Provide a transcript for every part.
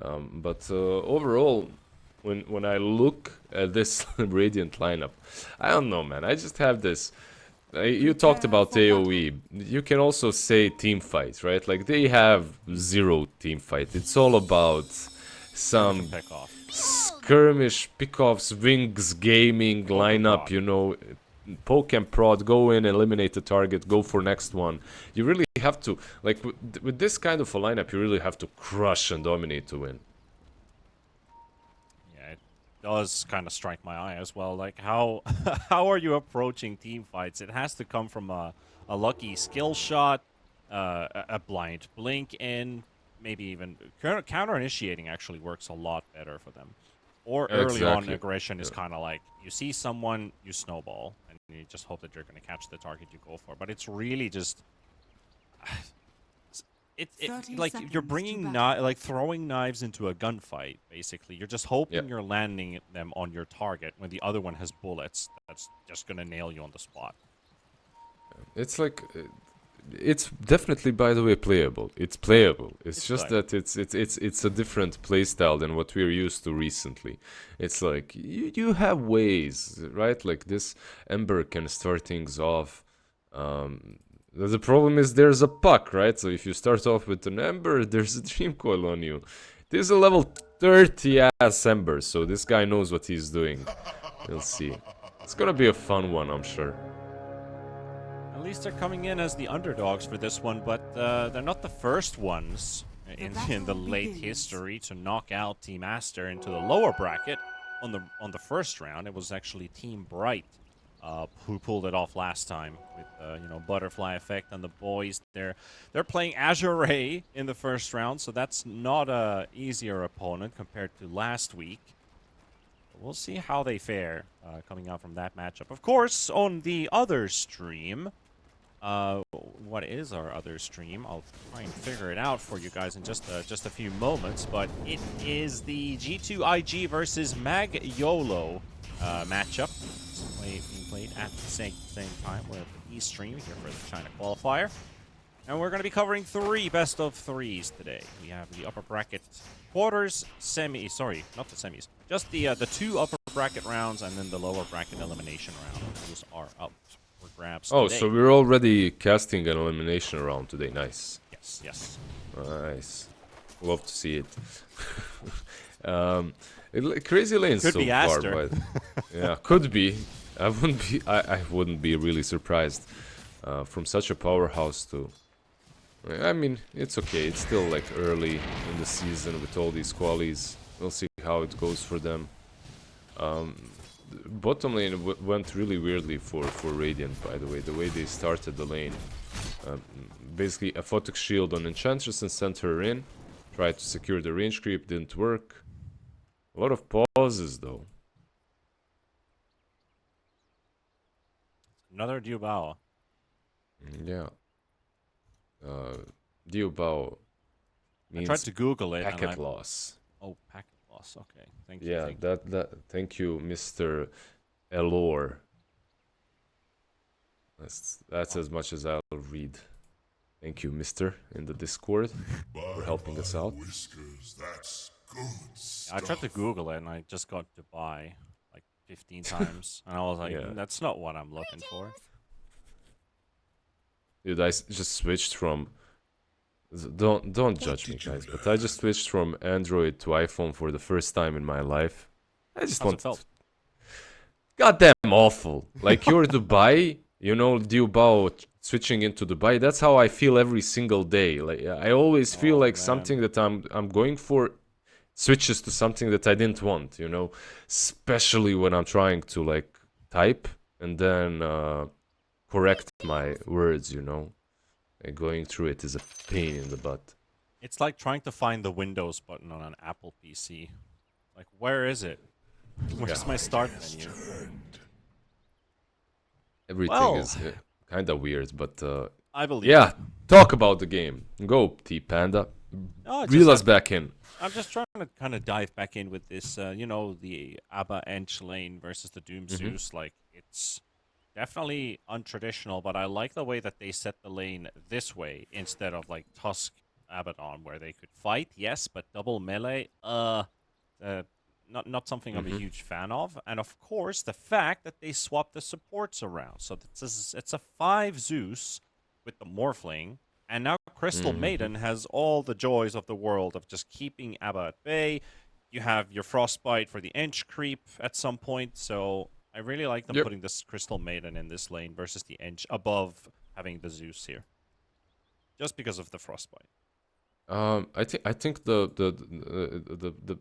But overall, when I look at this Radiant lineup, I don't know, man. I just have this. You talked about AoE. You can also say team fight, right? Like they have zero team fight. It's all about some skirmish, pickoffs, wings, gaming, lineup. You know, poke and prod, go in, eliminate the target, go for next one. You really have to, like, with this kind of a lineup, you really have to crush and dominate to win. Yeah, it does kind of strike my eye as well. Like, how how are you approaching team fights? It has to come from a lucky skill shot, a blind blink in, maybe even counter initiating actually works a lot better for them. Or early on Exactly. aggression is kind of like you see someone, you snowball, and you just hope that you're going to catch the target you go for. But it's really just it like you're bringing like throwing knives into a gunfight. Basically, you're just hoping you're landing them on your target when the other one has bullets. That's just going to nail you on the spot. It's like. It's definitely, by the way, playable. It's playable. It's just playable. that it's a different playstyle than what we're used to recently. It's like you have ways, right? Like this Ember can start things off. The problem is there's a puck, right? So if you start off with an Ember, there's a Dream Coil on you. This is a level 30 ass Ember, so this guy knows what he's doing. We'll see. It's gonna be a fun one, I'm sure. At least they're coming in as the underdogs for this one, but they're not the first ones in the late history to knock out Team Aster into the lower bracket on the first round. It was actually Team Bright who pulled it off last time with Butterfly Effect and the boys. They're playing Azure Ray in the first round, so that's not a easier opponent compared to last week. We'll see how they fare coming out from that matchup. Of course, on the other stream. What is our other stream? I'll try and figure it out for you guys in just a few moments. But it is the G2IG versus Mag YOLO matchup. It's being played at the same time. We're at the East stream here for the China qualifier. And we're going to be covering 3 best of 3s today. We have the upper bracket quarters, sorry, not the semis. Just the 2 upper bracket rounds and then the lower bracket elimination round. Those are up. Oh, today. so we're already casting an elimination round today. Nice. Yes. Nice. Love to see it. Crazy lanes could so be far, Aster. but yeah, could be. I wouldn't be really surprised from such a powerhouse to. I mean, it's okay. It's still like early in the season with all these qualies. We'll see how it goes for them. Bottom lane went really weirdly for Radiant, by the way they started the lane. Basically, a Photic Shield on Enchantress and sent her in. Tried to secure the range creep, didn't work. A lot of pauses, though. Another Diubao. Yeah. Diubao means I tried to Google it. packet loss. Oh, packet loss. Okay, thank you. Yeah, thank you, Mr. Elor. That's as much as I'll read. Thank you, Mister, in the Discord for helping us out. Whiskers, that's good stuff. I tried to Google it and I just got Dubai like 15 times, and I was like, that's not what I'm looking for. Dude, I just switched from. Don't judge me, guys, but I just switched from Android to iPhone for the first time in my life. I just want. Goddamn awful! Like you're Dubai, Diubao switching into Dubai. That's how I feel every single day. Like I always feel like something that I'm going for switches to something that I didn't want. Especially when I'm trying to like type and then correct my words. And going through it is a pain in the butt. It's like trying to find the Windows button on an Apple PC. Like, where is it? Where's my start menu? Everything is kind of weird, but I believe. Yeah, talk about the game. Go, T-Panda. Reel us back in. I'm just trying to kind of dive back in with this, the Abba Ench lane versus the Doom Zeus. Like, it's definitely untraditional, but I like the way that they set the lane this way instead of, like, Tusk Abaddon where they could fight, yes, but double melee, not something I'm a huge fan of. And of course, the fact that they swapped the supports around. So it's a 5 Zeus with the Morphling, and now Crystal Maiden has all the joys of the world of just keeping Abba at bay. You have your Frostbite for the Ench creep at some point, so I really like them putting this Crystal Maiden in this lane versus the Ench above having the Zeus here. Just because of the Frostbite. I think the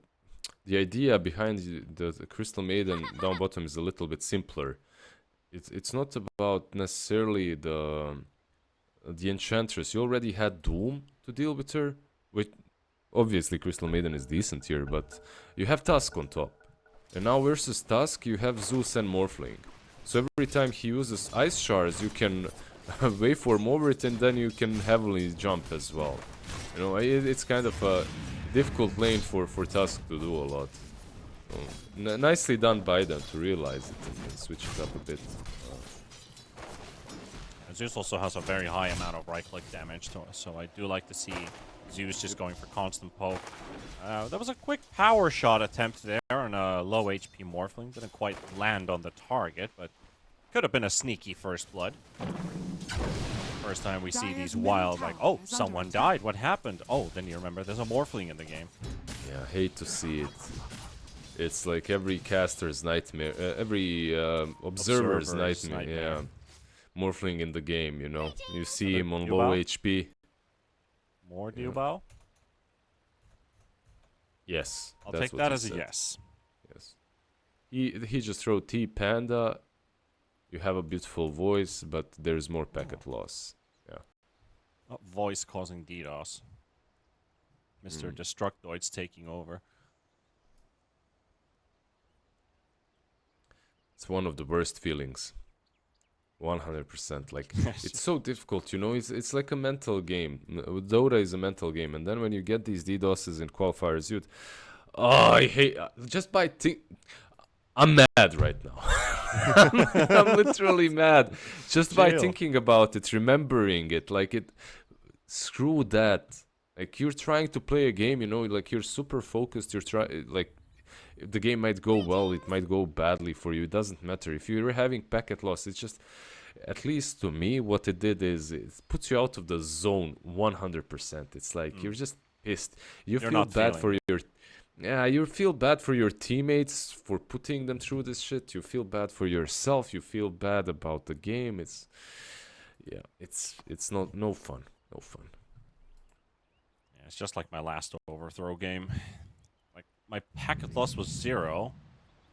idea behind the Crystal Maiden down bottom is a little bit simpler. It's not about necessarily the Enchantress. You already had Doom to deal with her, which obviously Crystal Maiden is decent here, but you have Tusk on top. And now versus Tusk, you have Zeus and Morphling. So every time he uses Ice Shards, you can waveform over it, and then you can heavily jump as well. You know, it's kind of a difficult lane for Tusk to do a lot. So, nicely done by them to realize it and switch it up a bit. Zeus also has a very high amount of right-click damage, so I do like to see Zeus just going for constant poke. That was a quick power shot attempt there on a low HP Morphling. Didn't quite land on the target, but could have been a sneaky first blood. First time we see these wild, like, oh, someone died. What happened? Oh, then you remember there's a Morphling in the game. Yeah, hate to see it. It's like every caster's nightmare, every observer's nightmare. Yeah, Morphling in the game, you know. You see him on low HP. More Diubao? Yes. I'll take that as a yes. Yes. He just wrote T Panda. You have a beautiful voice, but there's more packet loss. Yeah. Voice causing DDoS. Mr. Destructoid's taking over. It's one of the worst feelings. 100%. Like, it's so difficult, you know. It's like a mental game. Dota is a mental game, and then when you get these DDoSes in qualifiers, I hate. Just by I'm mad right now. I'm literally mad. Just by thinking about it, remembering it, like screw that. Like, you're trying to play a game, you know, like you're super focused. Like, the game might go well, it might go badly for you. It doesn't matter. If you're having packet loss, it's just, at least to me, what it did is it puts you out of the zone 100%. It's like you're just pissed. You feel bad for your. Yeah, you feel bad for your teammates for putting them through this shit. You feel bad for yourself. You feel bad about the game. It's no fun. No fun. Yeah, it's just like my last overthrow game. Like, my packet loss was 0,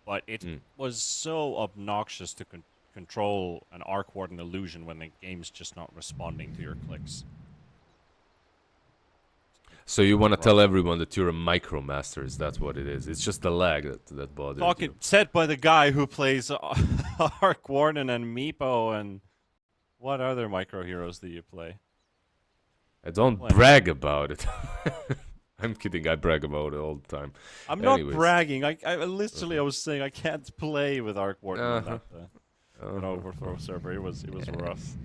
but it was so obnoxious to control an Arc Warden illusion when the game's just not responding to your clicks. So you want to tell everyone that you're a micromaster? Is that what it is? It's just the lag that bothers you. Said by the guy who plays Arc Warden and Meepo, and what other micro heroes do you play? I don't brag about it. I'm kidding. I brag about it all the time. I'm not bragging. I literally I was saying I can't play with Arc Warden on that overthrow server. It was rough.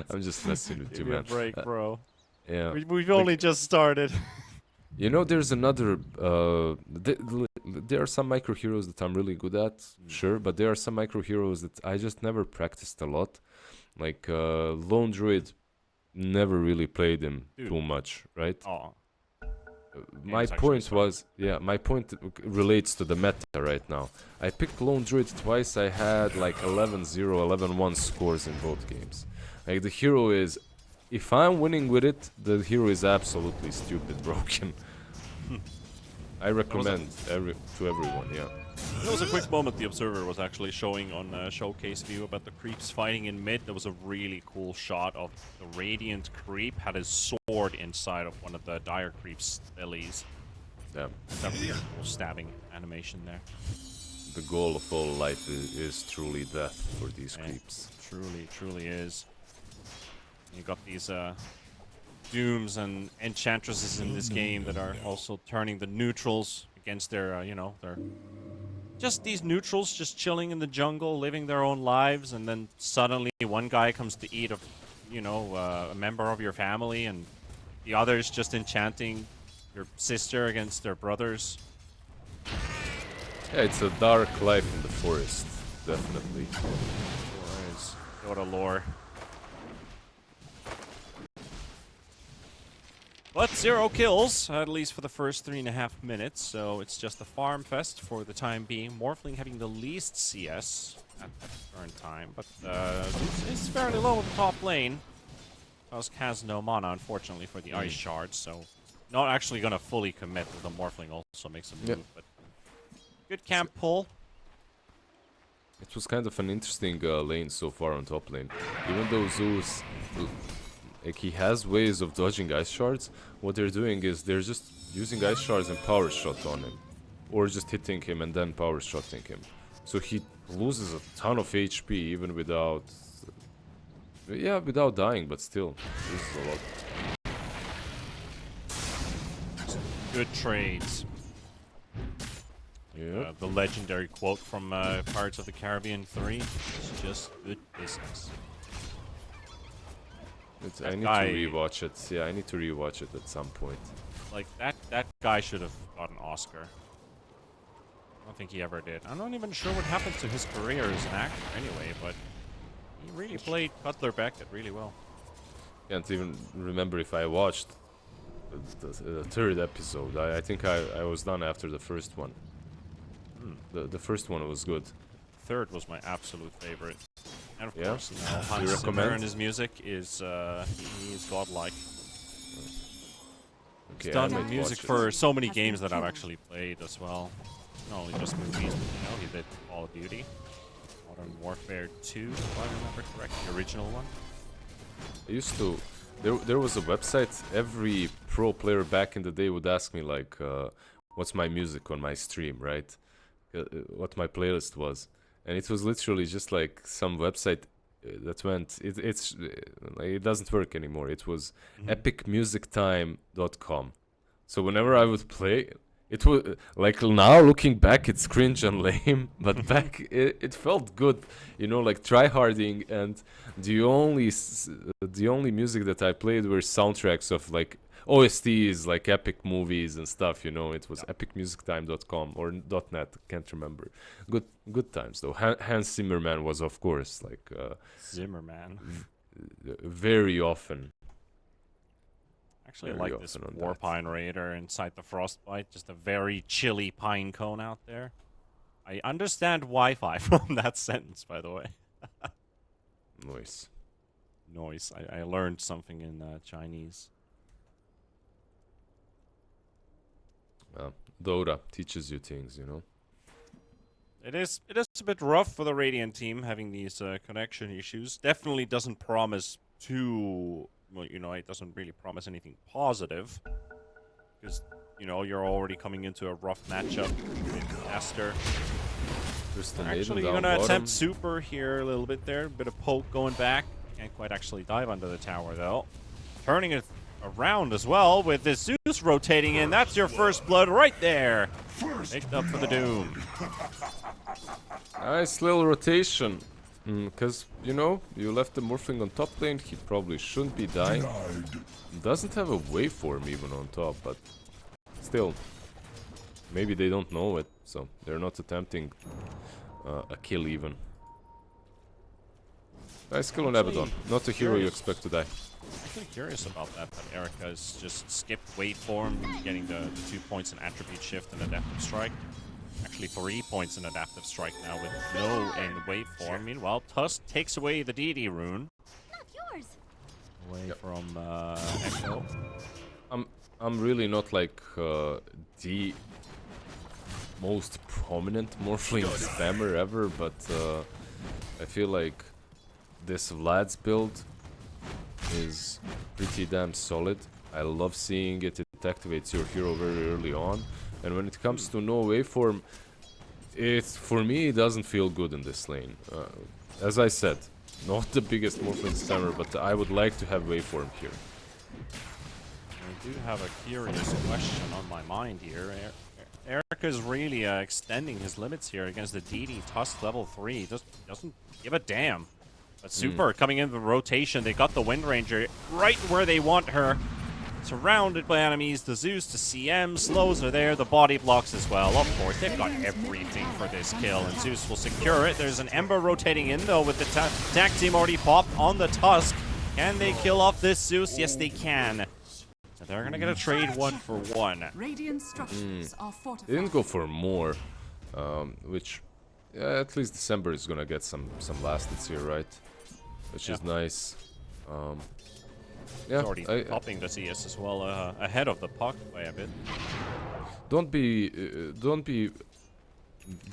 I'm just messing with you, Give me man. a break, bro. Yeah. We've only just started. You know, there's another. There are some micro heroes that I'm really good at, sure, but there are some micro heroes that I just never practiced a lot. Like Lone Druid, never really played him too much, right? Oh. My point was, my point relates to the meta right now. I picked Lone Druid twice. I had like 11-0, 11-1 scores in both games. Like, the hero is, if I'm winning with it, the hero is absolutely stupid broken. I recommend to everyone, yeah. There was a quick moment the Observer was actually showing on Showcase View about the creeps fighting in mid. There was a really cool shot of the Radiant creep had his sword inside of one of the Dire creep's bellies. Yeah. That really cool stabbing animation there. The goal of all life is truly death for these creeps. Truly is. You got these Dooms and Enchantresses in this game that are also turning the neutrals against their, their... Just these neutrals just chilling in the jungle, living their own lives, and then suddenly one guy comes to eat a you know, a member of your family, and the others just enchanting your sister against their brothers. Yeah, it's a dark life in the forest, definitely. Whereas Dota lore. But 0 kills, at least for the first 3.5 minutes, so it's just a farm fest for the time being. Morphling having the least CS at the current time, but it's fairly low in the top lane. Tusk has no mana, unfortunately, for the ice shard, so not actually going to fully commit with the Morphling also makes a move, Yep. but good camp pull. It was kind of an interesting lane so far on top lane. Even though Zeus, like, he has ways of dodging ice shards, what they're doing is they're just using ice shards and power shot on him. Or just hitting him and then power shotting him. So he loses a ton of HP even without... yeah, without dying, but still, loses a lot. Good trades. Yeah. The legendary quote from Pirates of the Caribbean 3, it's just good business. I need guy- to rewatch it. Yeah, I need to rewatch it at some point. Like, that guy should have got an Oscar. I don't think he ever did. I'm not even sure what happened to his career as an actor anyway, but he really played Cutler Beckett really well. Can't even remember if I watched the third episode. I think I was done after the first one. The first one was good. Third was my absolute favorite. And of Yeah? course, you know, You Hans Zimmer recommend? and his music is, he is godlike. Okay, He's I done might music watch it. for so many games that I've actually played as well. Not only just movies, but you know, he did Call of Duty, Modern Warfare 2, if I remember correctly, the original one. I used to. There was a website. Every pro player back in the day would ask me like, "What's my music on my stream?" Right? What my playlist was, and it was literally just like some website that went. It doesn't work anymore. It was epicmusictime.com. So whenever I would play, it was like, now looking back, it's cringe and lame, but back it felt good, you know, like tryharding. And the only music that I played were soundtracks of like OSTs, like epic movies and stuff. You know, it was epicmusictime.com or .net, can't remember. Good times though. Hans Zimmerman was, of course, like Zimmerman. very often. Actually, I Very like this often on that. Warpine Raider inside the Frostbite. Just a very chilly pine cone out there. I understand Wi-Fi from that sentence, by the way. Noise. Noise. I learned something in Chinese. Dota teaches you things, you know. It is a bit rough for the Radiant team having these connection issues. Definitely doesn't promise too... well, you know, it doesn't really promise anything positive. Because, you know, you're already coming into a rough matchup with Aster. Actually, you're going to attempt super here a little bit there. A bit of poke going back. Can't quite actually dive under the tower, though. Turning it around as well with this Zeus rotating in. That's your first blood right there. Picked up for the Doom. Nice little rotation. Because, you know, you left the Morphling on top lane, he probably shouldn't be dying. Doesn't have a waveform even on top, but still. Maybe they don't know it, so they're not attempting a kill even. Nice kill on Abaddon. Not a hero you expect to die. Actually curious about that Erica's just skipped waveform, getting the 2 points in attribute shift and adaptive strike. Actually 3 points in adaptive strike now with no in waveform. Meanwhile, Tusk takes away the DD rune. Not yours. Away from Echo. I'm really not like the most prominent Morphling spammer ever, but I feel like this Vlad's build is pretty damn solid. I love seeing it. It activates your hero very early on. And when it comes to no waveform, for me, it doesn't feel good in this lane. As I said, not the biggest Morphling spammer, but I would like to have waveform here. I do have a curious question on my mind here. Erica's really extending his limits here against the DD Tusk level 3. Just doesn't give a damn But Super coming in the rotation. They got the Wind Ranger right where they want her. Surrounded by enemies. The Zeus, the CM, slows are there. The body blocks as well. Of course, they've got everything for this kill. And Zeus will secure it. There's an Ember rotating in, though, with the attack team already popped on the Tusk. Can they kill off this Zeus? Yes, they can. So they're going to get a trade 1-for-1. Radiant structures are fortified. They didn't go for more, which, yeah, at least December is gonna get some last-hits here, right? Which is nice. Yeah, He's already popping the CS as well, ahead of the puck by a bit. don't be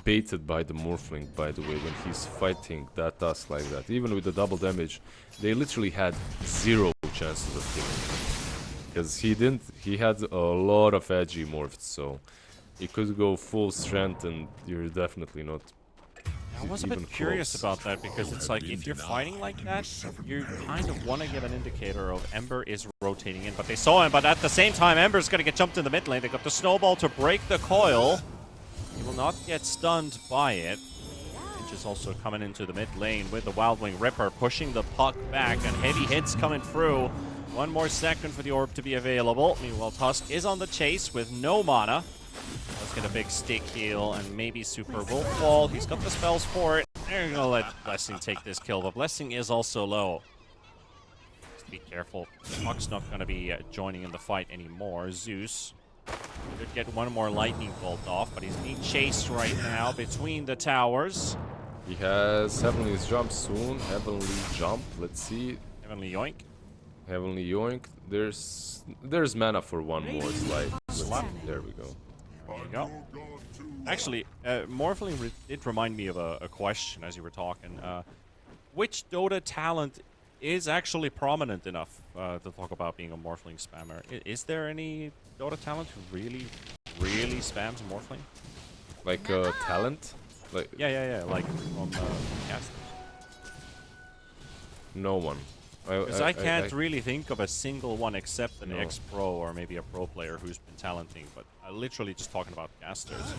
baited by the Morphling, by the way, when he's fighting that task like that. Even with the double damage, they literally had 0 chances of killing. Because he had a lot of edgy morphs, so he could go full strength and you're definitely not. I was a bit curious about that because it's like if you're fighting like that, you kind of want to give an indicator of Ember is rotating in, but they saw him. But at the same time, Ember's going to get jumped in the mid lane. They got the snowball to break the coil. He will not get stunned by it. Finch is also coming into the mid lane with the Wild Wing Ripper pushing the puck back and heavy hits coming through. 1 more second for the orb to be available. Meanwhile, Tusk is on the chase with no mana. Let's get a big stick heal, and maybe Super will fall. He's got the spells for it. They're gonna let Blessing take this kill, but Blessing is also low. Just be careful. Puck's not gonna be joining in the fight anymore. Zeus could get 1 more lightning bolt off, but he's being chased right now between the towers. He has Heavenly's jump soon. Heavenly jump. Let's see. Heavenly Yoink. Heavenly Yoink. There's mana for 1 more slide. There we go. There you go. Actually, Morphling did remind me of a question as you were talking. Which Dota talent is actually prominent enough to talk about being a Morphling spammer? Is there any Dota talent who really spams Morphling? Like talent? Like Yeah, like from casters. no one. Because I can't really think of a single one except an No. ex-pro or maybe a pro player who's been talenting, but literally just talking about casters.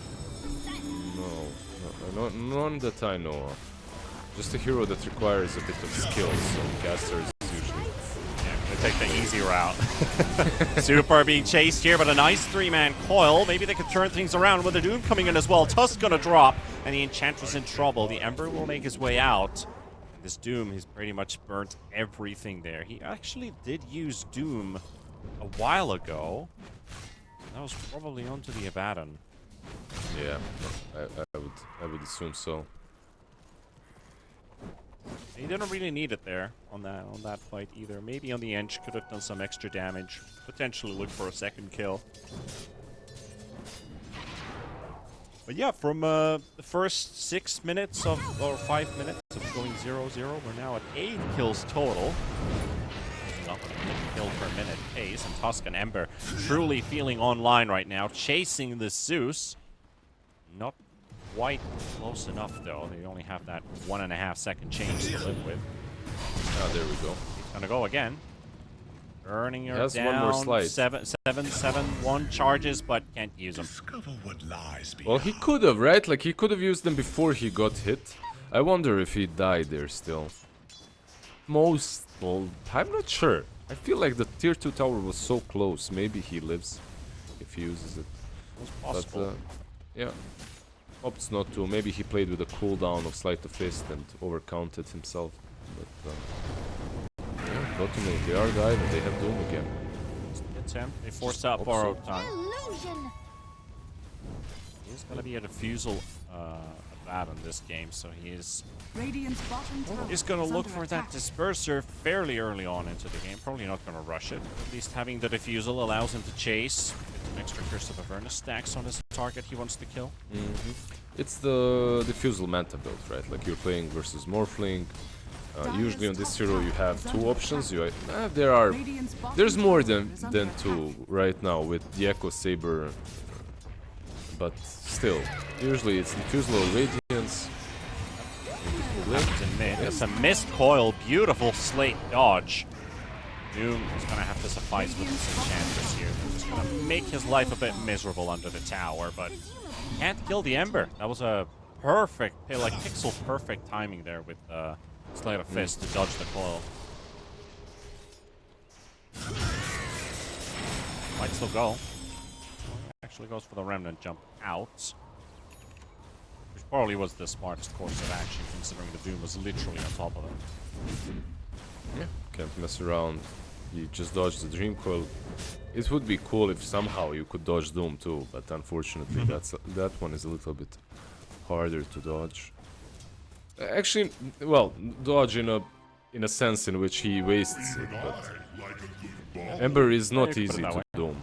No, none that I know of. Just a hero that requires a bit of skill, so casters usually. Yeah, I'm gonna take the easy route. Super being chased here, but a nice 3-man coil. Maybe they could turn things around with the Doom coming in as well. Tusk gonna drop, and the Enchantress in trouble. The Ember will make his way out. This Doom, he's pretty much burnt everything there. He actually did use Doom a while ago. That was probably onto the Abaddon. Yeah, I would assume so. He didn't really need it there on that fight either. Maybe on the edge could have done some extra damage. Potentially look for a second kill. But yeah, from the first 6 minutes or 5 minutes of going 0-0, we're now at 8 kills total. Not a kill per minute pace, and Tusk and Ember truly feeling online right now, chasing the Zeus. Not quite close enough though. They only have that 1.5 second change to live with. Ah, there we go. He's gonna go again. Burning her Has down. 1 more slide. 7-7-1 charges, but can't use them. Discover what lies Well, he could have, right? Like, he could have used them before he got hit. I wonder if he died there still. Well, I'm not sure. I feel like the tier 2 tower was so close. Maybe he lives if he uses it. It's possible. But, yeah. Hope it's not too. Maybe he played with a cooldown of Sleight of Fist and overcounted himself. But, yeah, got to me. They are died and they have Doom again. It's him. They forced out borrowed time. He's gonna be a defusal bad in this game, so he's gonna look for that disperser fairly early on into the game. Probably not gonna rush it. At least having the defusal allows him to chase. Get an extra Curse of Avernus stacks on his target he wants to kill. It's the diffusal manta build, right? Like you're playing versus Morphling. Usually on this hero you have 2 options. There's more than 2 right now with the Echo Saber, but still, usually it's diffusal or radiance. It's a missed coil, beautiful slate dodge. Doom is gonna have to suffice with this Enchantress here. They're just gonna make his life a bit miserable under the tower, but can't kill the Ember. That was a perfect, like pixel perfect timing there with Sleight of fist to dodge the coil. Might still go. Actually goes for the remnant jump out. Which probably was the smartest course of action, considering the Doom was literally on top of him. Yeah, can't mess around. He just dodged the Dream Coil. It would be cool if somehow you could dodge Doom too, but unfortunately that one is a little bit harder to dodge. Actually, well, dodge in a sense in which he wastes it, but Ember is not easy to Doom.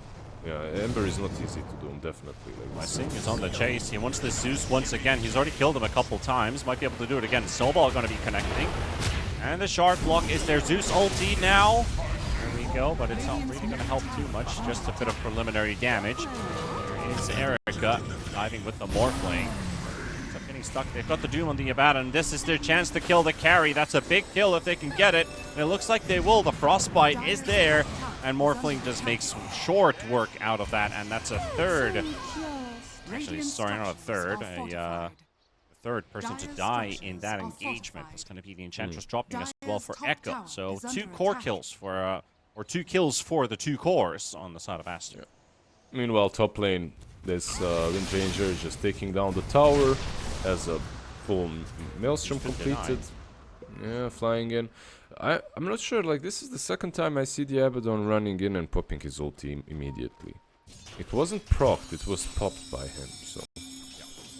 Yeah, Ember is not easy to Doom, definitely. Like, Blessing is on the chase. He wants this Zeus once again. He's already killed him a couple times. Might be able to do it again. Snowball going to be connecting. And the shard block is there. Zeus ulti now. There we go, but it's not really going to help too much. Just a bit of preliminary damage. There is Erica diving with the Morphling. Getting stuck. They've got the Doom on the Abaddon. This is their chance to kill the carry. That's a big kill if they can get it. And it looks like they will. The Frostbite is there. And Morphling just makes short work out of that. And that's a third. Actually, sorry, not a third. A third person to die in that engagement. That's going to be the Enchantress dropping as well for Echo. So 2 core kills for, or 2 kills for the 2 cores on the side of Aster. yeah. Meanwhile, top lane, this Wind Ranger just taking down the tower. Has a full Maelstrom completed. Yeah, flying in. I'm not sure, like, this is the second time I see the Abaddon running in and popping his ulti immediately. It wasn't procced, it was popped by him, so...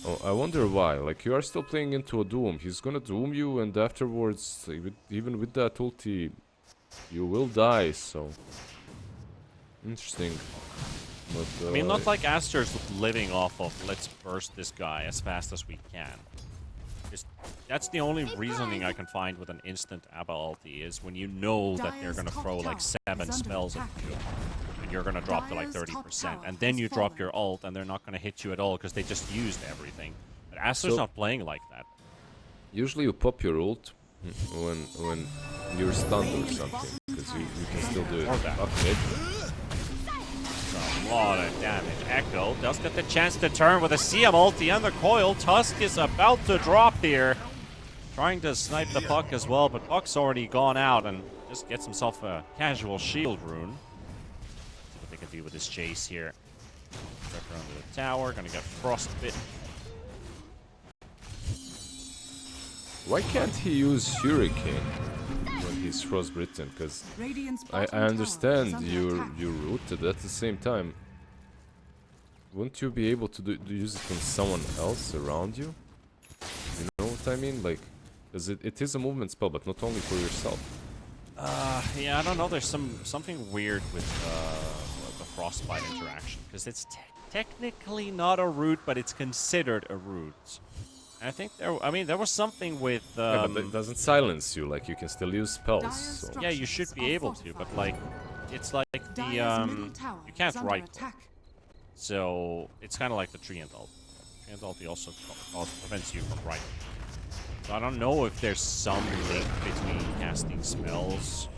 Oh, I wonder why. Like, you are still playing into a Doom. He's gonna Doom you, and afterwards, even with that ulti, you will die, so... Interesting. But, I mean, not like Aster's living off of let's burst this guy as fast as we can. That's the only reasoning I can find with an instant Abba ulti is when you know that they're gonna throw like 7 spells at you. And you're gonna drop to like 30%. And then you drop your ult and they're not gonna hit you at all because they just used everything. But Aster's not playing like that. Lot you pop your ult when you're stunned or something. Because you can still do it. Okay. A lot of damage. Echo does get the chance to turn with a CM ulti and the coil. Tusk is about to drop here. Trying to snipe the Puck as well, but Puck's already gone out and just gets himself a casual shield rune. See what they can do with this chase here. Trevor under the tower, gonna get frostbit. Why can't he use Hurricane when he's frostbitten? Because I understand you're rooted at the same time. Wouldn't you be able to use it on someone else around you? You know what I mean? Like, because it is a movement spell, but not only for yourself. Yeah, I don't know. There's something weird with the frostbite interaction because it's technically not a root, but it's considered a root. I think there was something with... yeah, but it doesn't silence you, like, you can still use spells, so... Yeah, you should be able to, but, like, it's like the, you can't right-click. So, it's kind of like the Treant ult. Treant ult also prevents you from right. So, I don't know if there's some link between casting spells.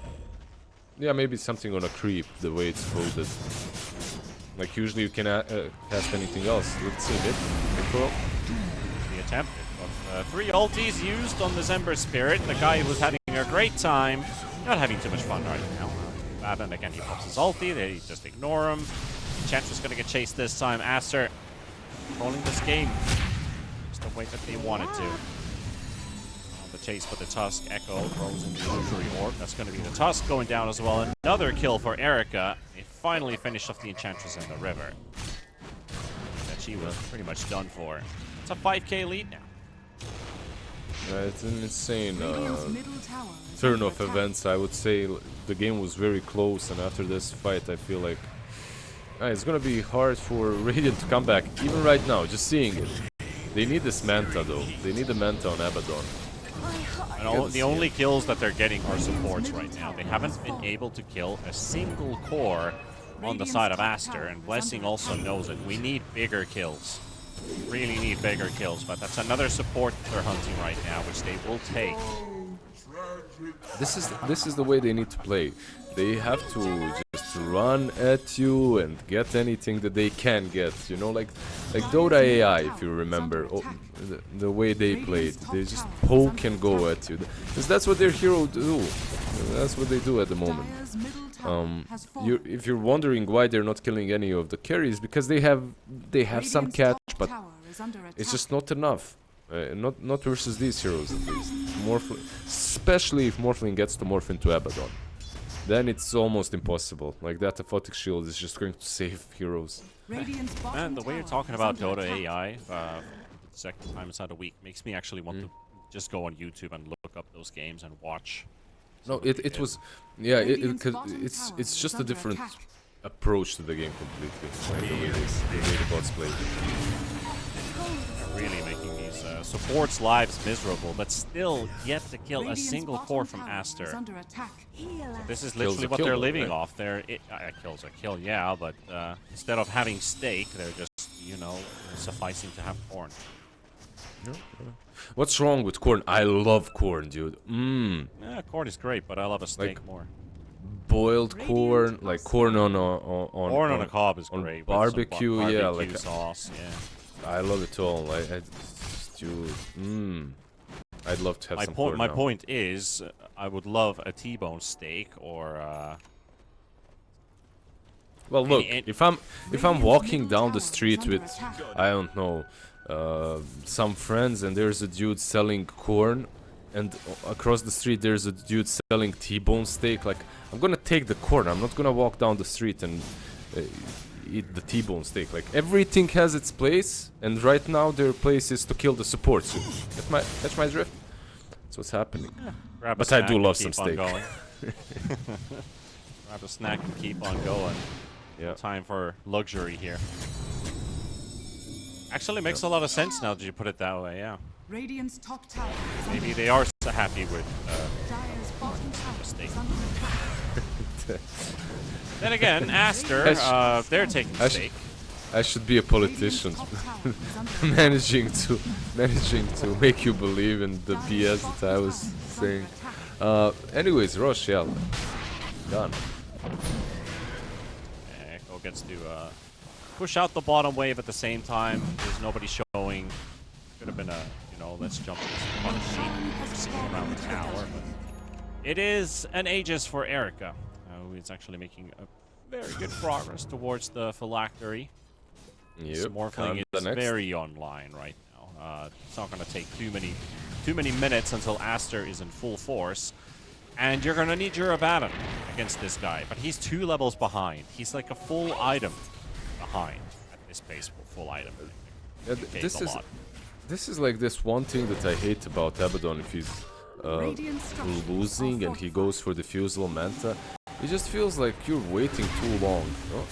Yeah, maybe something on a creep, the way it's folded. Like, usually you can cast anything else. Let's see, mid. Attempted, but 3 ultis used on the Ember Spirit. The guy who was having a great time, not having too much fun right now. And again, he pops his ulti, they just ignore him. Enchantress gonna get chased this time. Aster controlling this game just the way that they wanted to. On the chase for the Tusk, Echo throws in the Illusory Orb. That's gonna be the Tusk going down as well. Another kill for Erica. They finally finished off the Enchantress in the river. That she was pretty much done for. It's a 5k lead now. It's an insane turn of events. I would say the game was very close, and after this fight I feel like it's gonna be hard for Radiant to come back. Even right now, just seeing it. They need this Manta though. They need the Manta on Abaddon. And the only kills that they're getting are supports right now. They haven't been able to kill a single core on the side of Aster, and Blessing also knows it. We need bigger kills. Really need bigger kills, but that's another support they're hunting right now, which they will take. this is the way they need to play. They have to just run at you and get anything that they can get. You know, like Dota AI, if you remember, the way they played. They just poke and go at you, because that's what their hero do. That's what they do at the moment. If you're wondering why they're not killing any of the carries, because they have some catch, but it's just not enough. Not versus these heroes at least. Especially if Morphling gets to morph into Abaddon, then it's almost impossible. Like that aphotic shield is just going to save heroes. And the way you're talking about Dota AI, second time inside a week, makes me actually want to just go on YouTube and look up those games and watch. No, it was, yeah, it's just a different approach to the game completely. Like the way the bots play. They're really making these supports' lives miserable, but still yet to kill a single core from Aster. So this is literally what they're living off. Kills a kill, yeah, but instead of having steak, they're just, you know, sufficing to have corn. What's wrong with corn? I love corn, dude. Yeah, corn is great, but I love a steak more. Boiled corn, like corn on a cob is great. Barbecue, with some yeah, barbecue like sauce, yeah. I love it all. Dude, I'd love to have some corn My now. point is, I would love a T-bone steak or. Well, look, if I'm walking down the street with, I don't know, some friends, and there's a dude selling corn, and across the street there's a dude selling T-bone steak, like, I'm gonna take the corn. I'm not gonna walk down the street and eat the T-bone steak. Like, everything has its place, and right now their place is to kill the supports. Catch my drift? That's what's happening. Yeah, but I do love some steak. Grab a snack and keep on going. Yeah. Time for luxury here. Actually makes a lot of sense now that you put it that way, yeah. Radiant's top tower. Maybe they are so happy with Dire's bottom tower mistake. is under attack. Then again, Aster, they're taking the stake. I should be a politician, managing to make you believe in the BS that I was saying. Anyways, Rochelle, done. Echo gets to push out the bottom wave at the same time. There's nobody showing. Could have been a, you know, let's jump this on sheep sitting around the tower. But it is an Aegis for Erica, who is actually making a very good progress towards the phylactery. Yep. Morphling is very online right now. It's not going to take too many minutes until Aster is in full force. And you're going to need your Abaddon against this guy. But he's 2 levels behind. He's like a full item behind at this pace for full item. Yeah, this is like this one thing that I hate about Abaddon. If he's losing and he goes for the Fusel Manta, it just feels like you're waiting too long. Oh.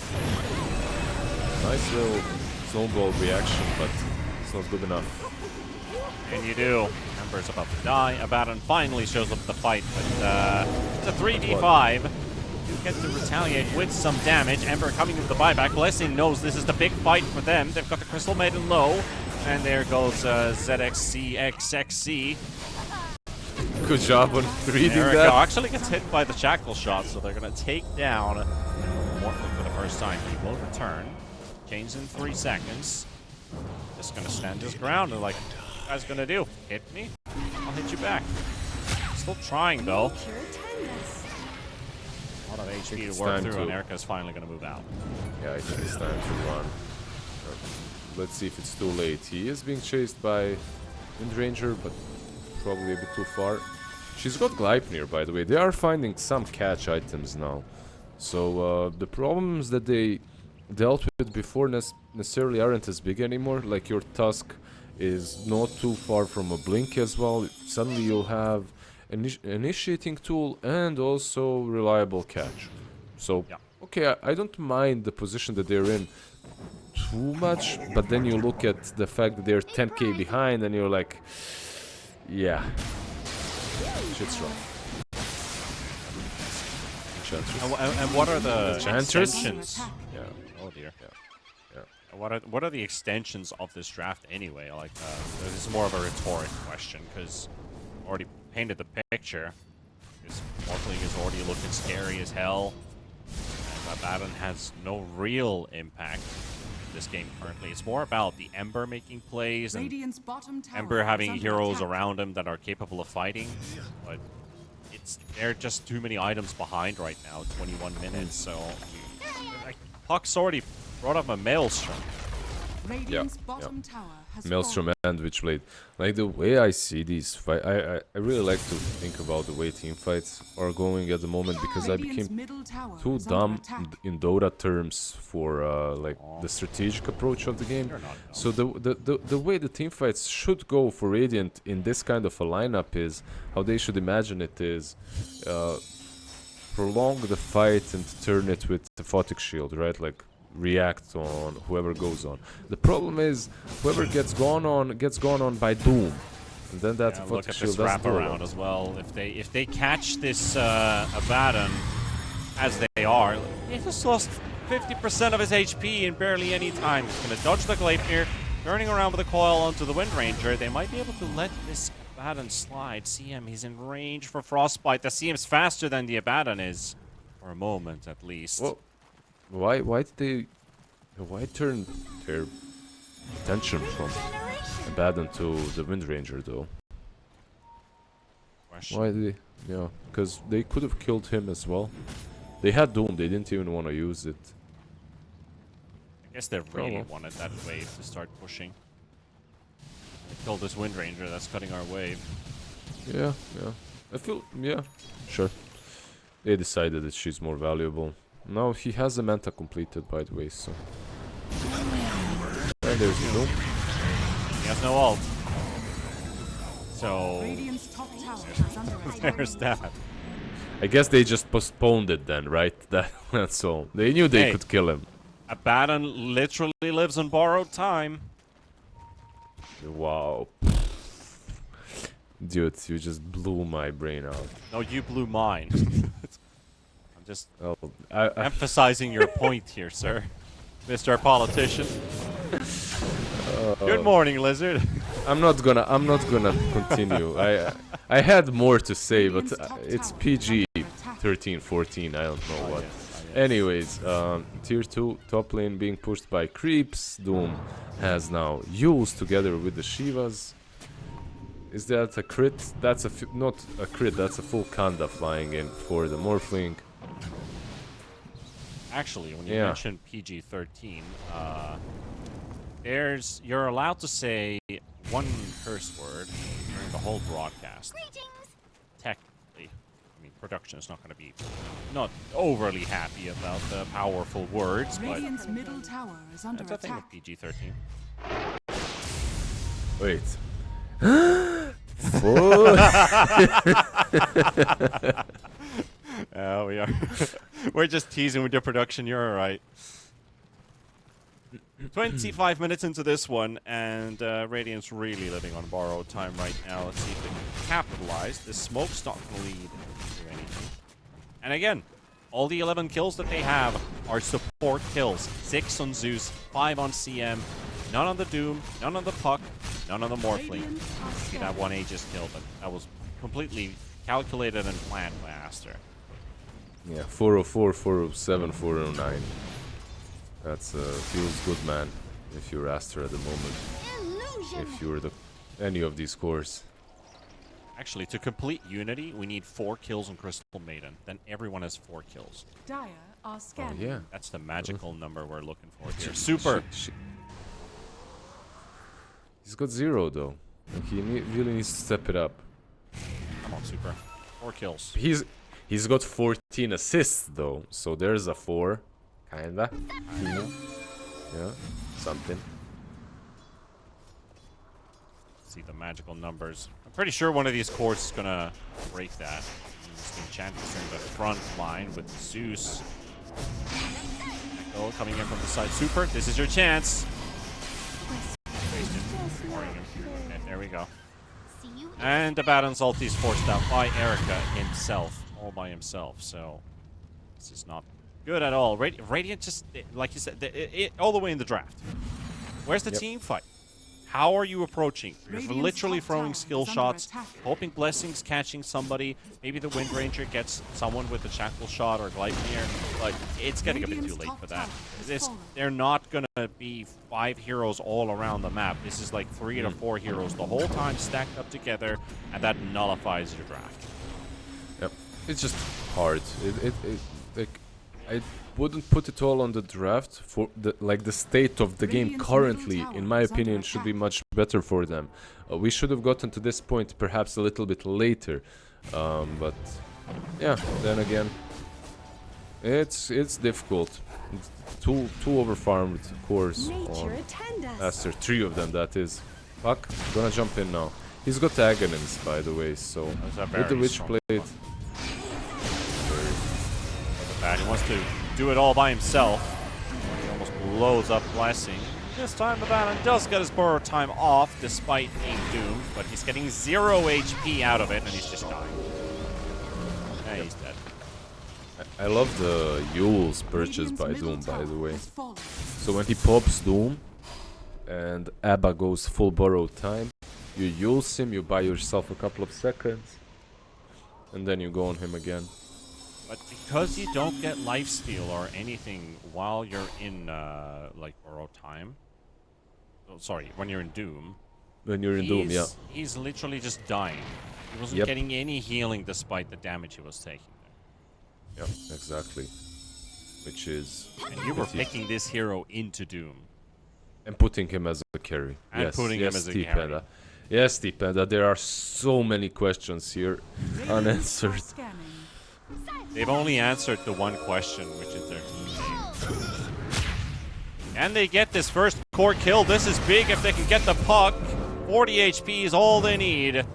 Nice little snowball reaction, but it's not good enough. And you do. Ember's about to die. Abaddon finally shows up at the fight, but it's a 3v5. You get to retaliate with some damage. Ember coming into the buyback. Blessing knows this is the big fight for them. They've got the Crystal Maiden low. And there goes ZXCXXC. Good job on reading Erica that. actually gets hit by the shackle shot, so they're going to take down Morphling for the first time. He will return. Change in 3 seconds. Just going to stand his ground and like, what you guys going to do? Hit me? I'll hit you back. Still trying, though. A lot of HP to work through, and Erica's finally going to move out. Yeah, I think it's time to run. Let's see if it's too late. He is being chased by Windranger, but probably a bit too far. She's got Gleipnir, by the way. They are finding some catch items now. So the problems that they dealt with before necessarily aren't as big anymore. Like your Tusk is not too far from a Blink as well. Suddenly you'll have an initiating tool and also reliable catch. So, okay, I don't mind the position that they're in too much, but then you look at the fact that they're 10k behind and you're like, yeah, shit's wrong. And what are the extensions? Yeah. Oh dear. Yeah. What are the extensions of this draft anyway? Like, this is more of a rhetoric question because already painted the picture. Morphling is already looking scary as hell. And Abaddon has no real impact in this game currently. It's more about the Ember making plays and Radiant's bottom tower Ember is having under heroes attack. around him that are capable of fighting. But there are just too many items behind right now. 21 minutes, so like, Puck's already brought up a Maelstrom. Radiant's bottom tower has Maelstrom fallen. and Witchblade. Like the way I see these fight, I really like to think about the way team fights are going at the moment because I Radiant's became middle tower too is under dumb attack. in Dota terms for like the strategic approach of the game. You're not dumb. So the way the team fights should go for Radiant in this kind of a lineup is how they should imagine it is prolong the fight and turn it with the Photic Shield, right? Like react on whoever goes on. The problem is whoever gets gone on by Doom. And then that Yeah, Photic look at Shield this doesn't do a lot. wraparound as well. If they catch this Abaddon as they are, he just lost 50% of his HP in barely any time. He's gonna dodge the Gleipnir, turning around with a coil onto the Wind Ranger. They might be able to let this Abaddon slide. CM, he's in range for Frostbite. The CM's faster than the Abaddon is, for a moment at least. Well, why turn their attention from Abaddon to the Wind Ranger though? Question. Why did they? Yeah, because they could have killed him as well. They had Doom, they didn't even want to use it. I guess they really well. wanted that wave to start pushing. They killed this Wind Ranger that's cutting our wave. Yeah. I feel, yeah, sure. They decided that she's more valuable. Now he has the Manta completed, by the way, so. And there's the Doom. He has no ult. So Radiant's top tower is under attack. there's that. I guess they just postponed it then, right? That's all. They knew they Hey. could kill him. Abaddon literally lives on borrowed time. Wow. Dude, you just blew my brain out. No, you blew mine. I'm just Oh, emphasizing your point here, sir. Mr. Politician. Good morning, Lizard. I'm not gonna continue. I had more to say, but it's PG 13, 14. I don't know what. Anyways, tier 2 top lane being pushed by creeps. Doom has now used together with the Shivas. Is that a crit? That's not a crit. That's a full Kanda flying in for the Morphling. Actually, when you Yeah. mention PG-13, you're allowed to say one curse word during the whole broadcast. Technically, I mean, production is not going to be not overly happy about the powerful words, but Radiant's middle tower is under that's a thing with attack. PG-13. Wait. Fuck. We are. We're just teasing with your production. You're all right. 25 minutes into this one, and Radiant's really living on borrowed time right now. Let's see if they can capitalize. The smoke's not going to lead to anything. And again, all the 11 kills that they have are support kills. 6 on Zeus, 5 on CM, none on the Doom, none on the Puck, none on the Morphling. Radiant are See that one Aegis kill, but that was completely calculated and planned by Aster. Yeah, 404, 407, 409. That's feels good, man. If you're Aster at the moment, if you're any of these cores. Actually, to complete Unity, we need 4 kills on Crystal Maiden. Then everyone has 4 kills. Dire are Oh scanning. yeah. That's the magical number we're looking for here. Super. He's got 0 though. Like, he really needs to step it up. Come on, Super. 4 kills. He's got 14 assists though, so there's a 4, kinda. Yeah, something. See the magical numbers. I'm pretty sure one of these cores is gonna break that. He's the Enchantress in the front line with Zeus. Echo coming in from the side. Super, this is your chance. There we go. And Abaddon's ulti is forced out by Erica himself. All by himself, so this is not good at all. Radiant just, like you said, all the way in the draft. Where's the Yep. team fight? How are you approaching? You're Radiant's literally top throwing tower skill is under shots, attack. hoping blessings, catching somebody. Maybe the Wind Ranger gets someone with a Shackle Shot or Gleipnir, but it's getting a bit too Radiant's late top for that. tower has This, fallen. they're not gonna be 5 heroes all around the map. This is like 3 to 4 heroes the whole time stacked up together, and that nullifies your draft. Yep. It's just hard. Like, I wouldn't put it all on the draft for the state of the game Radiant's currently, middle in tower my is under opinion, should be attack. much better for them. We should have gotten to this point perhaps a little bit later, but yeah. Then again, it's difficult. It's two overfarmed cores Nature on attend us. Aster, 3 of them. That is. Fuck, gonna jump in now. He's got Aghanim's, by the way, so That's a with very the Witch strong Blade. one. Bad. He wants to do it all by himself. He almost blows up Blessing. This time the Baron does get his borrow time off despite being doomed, but he's getting 0 HP out of it and he's just dying. Yeah, he's dead. I love the Yule's purchase Radiant's by middle Doom, by the tower way. has fallen. So when he pops Doom and Abba goes full borrow time, you use him, you buy yourself a couple of seconds, and then you go on him again. But because you don't get lifesteal or anything while you're in like borrow time, oh, sorry, when you're in Doom, When you're in Doom, yeah. he's literally just dying. He wasn't Yep. getting any healing despite the damage he was taking there. Yeah, exactly. Which is... And you were pretty- picking this hero into Doom. And putting him as a carry. And yes, putting him yes, as a T-Panda. carry. Yes, T-Panda, there are so many questions here Radiants are unanswered. scanning. They've only answered the one question, which is their team name. And they get this first core kill. This is big if they can get the puck. 40 HP is all they need.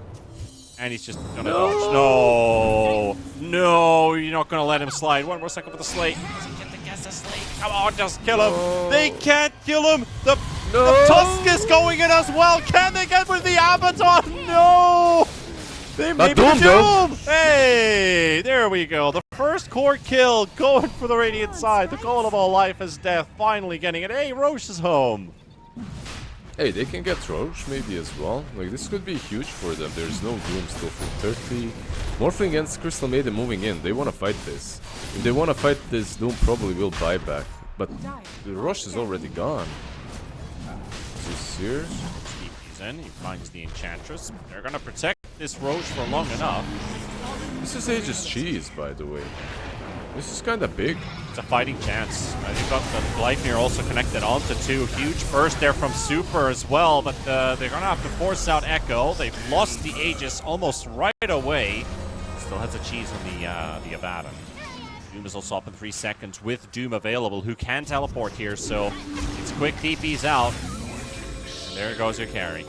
And he's just gonna dodge. No! No, you're not gonna let him slide. One more second with the slate. Does he get to guess the slate? Come on, just kill him. No. They can't kill him. The No! Tusk is going in as well. Can they get with the Abaddon? No! They Not made the Doom, though. Doom! Hey! There we go. The first core kill going for the Radiant side. The goal of all life is death. Finally getting it. Hey, Roche is home. Hey, they can get Roche maybe as well. Like, this could be huge for them. There's no Doom still for 30. Morphing against Crystal Maiden moving in. They want to fight this. If they want to fight this, Doom probably will buy back. But the Roche is already gone. Is this here? He's in. He finds the Enchantress. They're gonna protect this Roche for long enough. This is Aegis Cheese, by the way. This is kind of big. It's a fighting chance. You've got the Gleipnir also connected onto 2. Huge burst there from Super as well, but they're going to have to force out Echo. They've lost the Aegis almost right away. Still has a cheese on the Abaddon. Doom is also up in 3 seconds with Doom available, who can teleport here, so it's quick TP's out. And there goes your carry.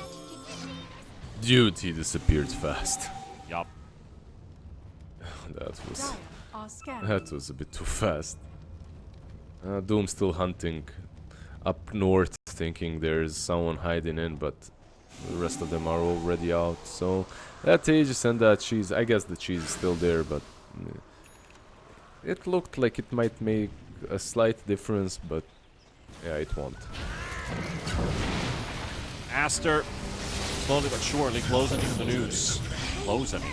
Dude, he disappeared fast. Yup. That was... Dire are scanning. That was a bit too fast. Doom still hunting up north, thinking there's someone hiding in, but the rest of them are already out. So that Aegis and that cheese, I guess the cheese is still there, but it looked like it might make a slight difference, but yeah, it won't. Aster, slowly but surely closing the news. Closing the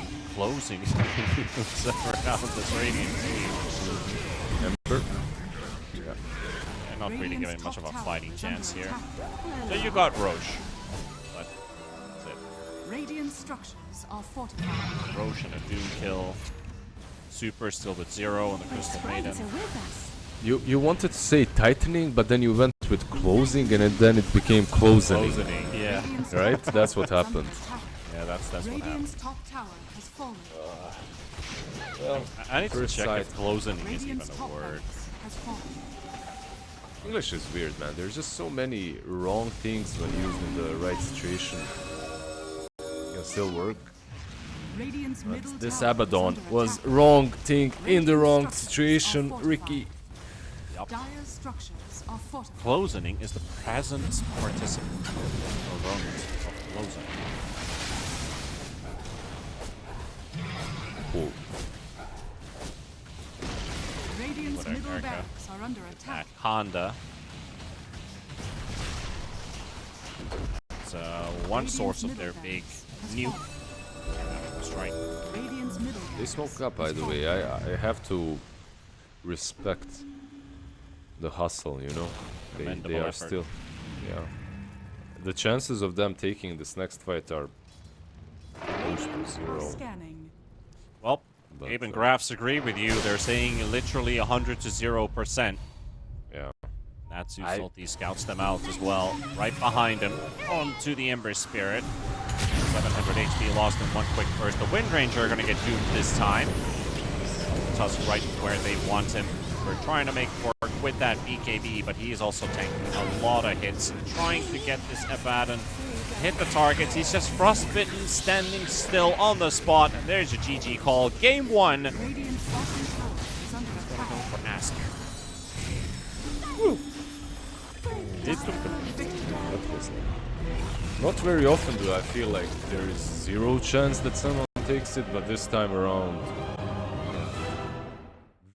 news around this Radiant team. Ember? They're not really Radiant's giving much of top a tower fighting is chance under here. attack. So you got Roche, but that's it. Radiant structures are fortified. Roche and a Doom kill. Super still with 0 on the Crystal Maiden. Friends are with us. You wanted to say tightening, but then you went with closing, and then it became closing. Closing, yeah. Radiant's Right? top That's tower what is under happened. attack. Yeah, that's what happened. Radiant's top tower has fallen. I need to First check sight. if closing is even Radiant's a top word. barracks has fallen. English is weird, man. There's just so many wrong things when used in the right situation. It can still work. Radiant's middle This tower is Abaddon under was attack. wrong thing in the wrong Radiant situation, structures are Ricky. Yup. Dire structures are fortified. Closing is the present participant component of closing. Cool. Radiant's Whatever, middle Erica. barracks are under attack. Honda. one source of their big nuke. Strike. Radiant's middle They barracks smoke up, by has the fallen. way. I have to respect the hustle, you know? They Commendable are effort. still... Yeah. The chances of them taking this next fight are close to zero. Scanning. Well, But, Gabe and Graphs agree with you. They're saying literally 100 to 0%. Yeah. Natsu Salty scouts them out as well. Right behind him, onto the Ember Spirit. 700 HP lost in one quick burst. The Wind Ranger are going to get doomed this time. Tusk right where they want him. We're trying to make work with that BKB, but he is also tanking a lot of hits. Trying to get this Abaddon to hit the targets. He's just frostbitten, standing still on the spot. And there's a GG call. Game 1. Radiant's bottom tower is under attack. For Aster. It took them. That was not very often do I feel like there is zero chance that someone takes it, but this time around